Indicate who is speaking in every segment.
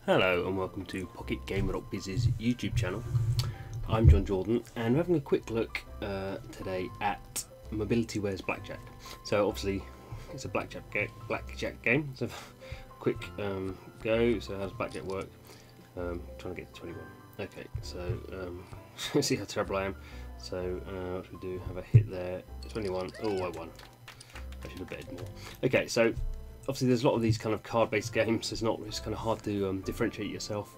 Speaker 1: Hello and welcome to Pocket Gamer Biz's YouTube channel. I'm John Jordan and we're having a quick look today at MobilityWare's Blackjack. So obviously it's a Blackjack game. So quick go. So how does Blackjack work? Trying to get to 21. Okay, so see how terrible I am. So what should we do? Have a hit there. 21. Oh, I won. I should have betted more. Okay, so obviously there's a lot of these kind of card-based games. It's kind of hard to differentiate yourself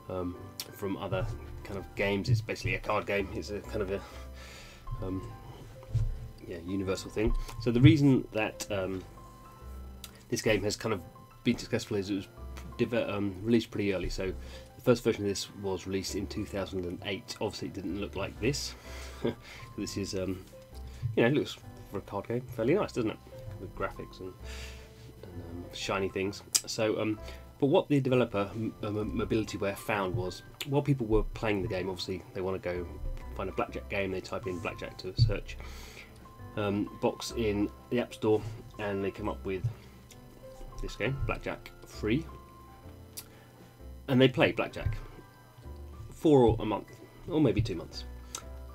Speaker 1: from other kind of games. It's basically a card game. It's a kind of a universal thing. So the reason that this game has kind of been successful is it was released pretty early. So the first version of this was released in 2008. Obviously it didn't look like this. This is it looks for a card game fairly nice, doesn't it, with graphics and shiny things. So but what the developer MobilityWare found was, while people were playing the game, obviously they want to go find a blackjack game, they type in blackjack to a search box in the App Store and they come up with this game, Blackjack free, and they play blackjack for a month or maybe 2 months,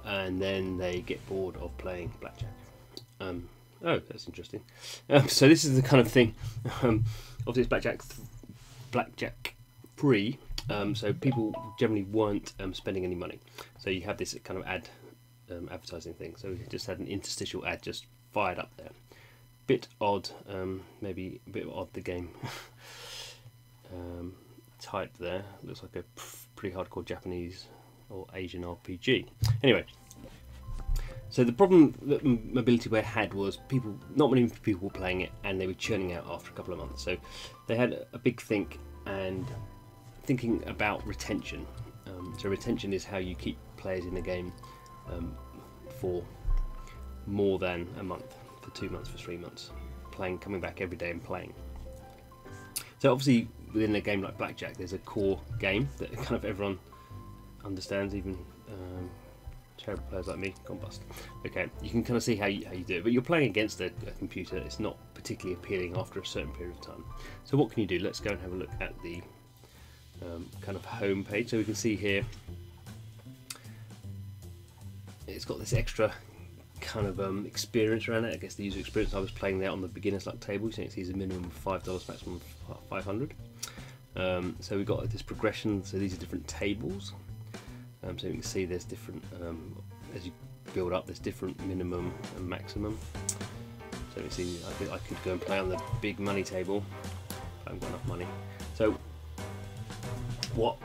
Speaker 1: and then they get bored of playing blackjack. Oh, that's interesting. So this is the kind of thing. Obviously, it's blackjack free. So people generally weren't spending any money. So you have this kind of advertising thing. So we just had an interstitial ad just fired up there. Bit odd, maybe a bit odd. The game type there looks like a pretty hardcore Japanese or Asian RPG. Anyway. So the problem that MobilityWare had was not many people were playing it, and they were churning out after a couple of months. So they had a big think and thinking about retention. So retention is how you keep players in the game for more than a month, for 2 months, for 3 months, coming back every day and playing. So obviously within a game like Blackjack, there's a core game that kind of everyone understands, even terrible players like me, gone bust. Okay, you can kind of see how you do it, but you're playing against a computer. It's not particularly appealing after a certain period of time. So what can you do? Let's go and have a look at the kind of home page. So we can see here it's got this extra kind of experience around it. I guess the user experience. I was playing there on the beginner's luck table. So it sees a minimum of $5, maximum of 500. So we've got this progression. So these are different tables. So you can see there's different, as you build up, there's different minimum and maximum. So you see, I could go and play on the big money table. I haven't got enough money. So what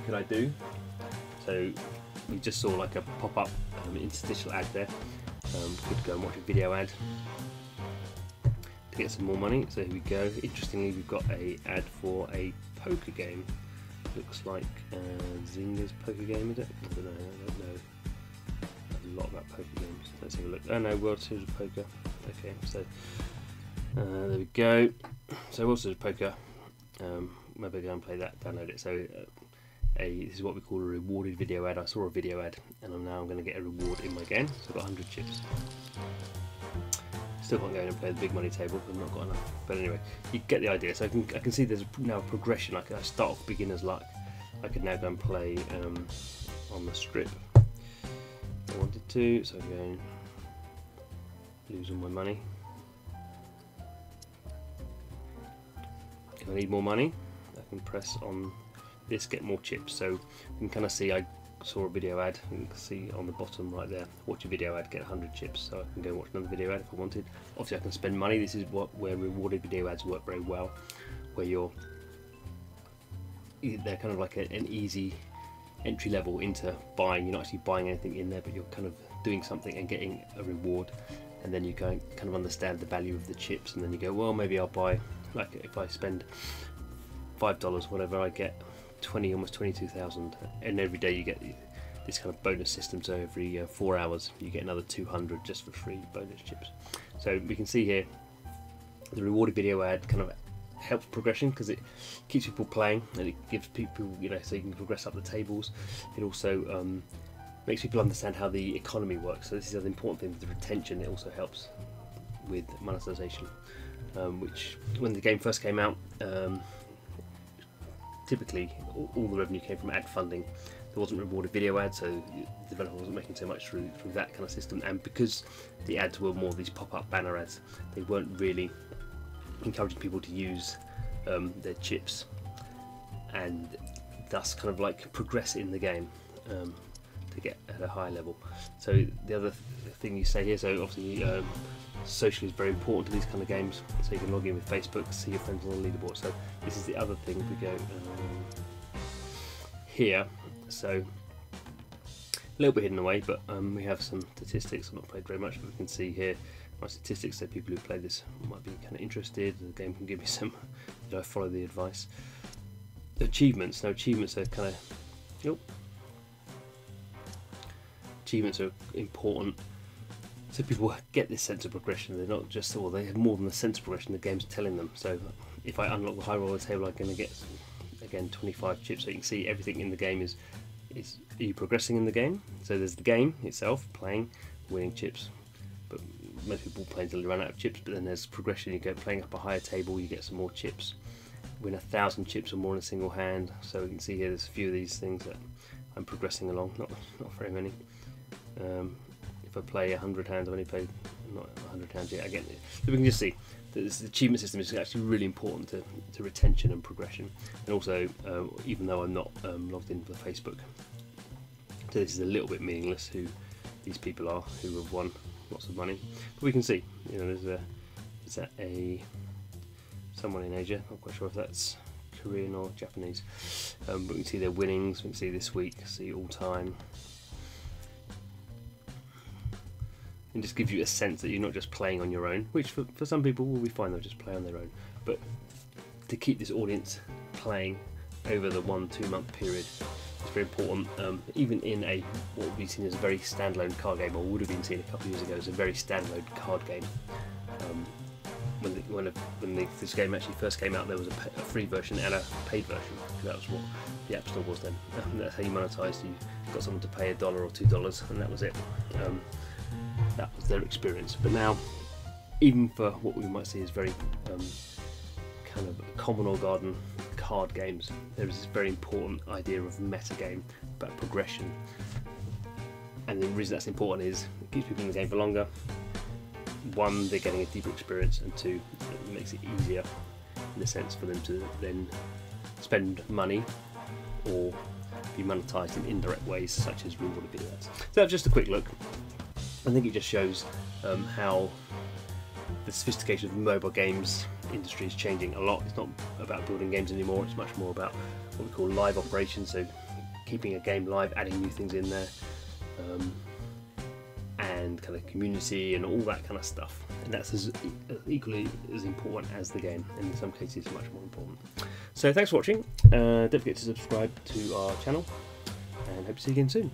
Speaker 1: can I do? So we just saw like a pop-up interstitial ad there. Could go and watch a video ad to get some more money. So here we go. Interestingly, we've got a ad for a poker game. Looks like Zynga's poker game, is it? I don't know. I don't know a lot about poker games. Let's have a look. Oh no, World Series of Poker. Okay, so there we go. So World Series of Poker. Maybe go and play that. Download it. So this is what we call a rewarded video ad. I saw a video ad, and I'm going to get a reward in my game. So I've got 100 chips. Still can't go in and play the big money table because I've not got enough. But anyway, you get the idea. So I can see there's now a progression. Like I start off beginner's luck. I could now go and play on the strip. I wanted to, so I'm going lose all my money. If I need more money, I can press on this, get more chips. So you can kind of see I saw a video ad, and you can see on the bottom right there, watch a video ad, get 100 chips. So I can go and watch another video ad if I wanted. Obviously I can spend money. This is where rewarded video ads work very well, where they're kind of like an easy entry level into buying. You're not actually buying anything in there, but you're kind of doing something and getting a reward, and then you kind of understand the value of the chips, and then you go, well, maybe I'll buy, like if I spend $5, whatever, I get almost 22,000, and every day you get this kind of bonus system. So every 4 hours you get another 200 just for free bonus chips. So we can see here the rewarded video ad kind of helps progression because it keeps people playing, and it gives people, so you can progress up the tables. It also makes people understand how the economy works. So this is an important thing with the retention. It also helps with monetization, which when the game first came out typically all the revenue came from ad funding. There wasn't rewarded video ads, so the developer wasn't making so much through that kind of system. And because the ads were more these pop-up banner ads, they weren't really encouraging people to use their chips and thus kind of like progress in the game to get at a high level. So the other thing you say here, so obviously social is very important to these kind of games, so you can log in with Facebook, see your friends on the leaderboard. So this is the other thing. If we go here, so a little bit hidden away, but we have some statistics. I've not played very much, but we can see here my statistics, so people who play this might be kind of interested. The game can give me some, follow the advice. Achievements. Now achievements are kind of, achievements are important, so people get this sense of progression. They're not just, they have more than a sense of progression, the game's telling them. So if I unlock the high roller table, I'm going to get, again, 25 chips. So you can see everything in the game is are you progressing in the game? So there's the game itself, playing, winning chips, but most people play until they run out of chips. But then there's progression. You go playing up a higher table, you get some more chips. Win 1,000 chips or more in a single hand. So you can see here there's a few of these things that I'm progressing along, not very many. If I play 100 hands, I've only played not 100 hands yet. Again, so we can just see that this achievement system is actually really important to retention and progression. And also, even though I'm not logged into Facebook, so this is a little bit meaningless who these people are who have won lots of money. But we can see, there's someone in Asia. Not quite sure if that's Korean or Japanese, but we can see their winnings. We can see this week, see all time. And just gives you a sense that you're not just playing on your own, which for some people will be fine, they'll just play on their own. But to keep this audience playing over the 1-2 month period is very important. Even in what would be seen as a very standalone card game, or would have been seen a couple of years ago as a very standalone card game. When this game actually first came out, there was a free version and a paid version. That was what the App Store was then. That's how you monetized. You got someone to pay $1 or $2, and that was it. That was their experience. But now, even for what we might see as very kind of common or garden card games, there is this very important idea of meta game about progression. And the reason that's important is it keeps people in the game for longer. One, they're getting a deeper experience, and two, it makes it easier in a sense for them to then spend money or be monetized in indirect ways such as rewarded video ads. So that's just a quick look. I think it just shows how the sophistication of the mobile games industry is changing a lot. It's not about building games anymore, it's much more about what we call live operations, so keeping a game live, adding new things in there, and kind of community and all that kind of stuff. And that's equally as important as the game, and in some cases much more important. So thanks for watching. Don't forget to subscribe to our channel, and hope to see you again soon.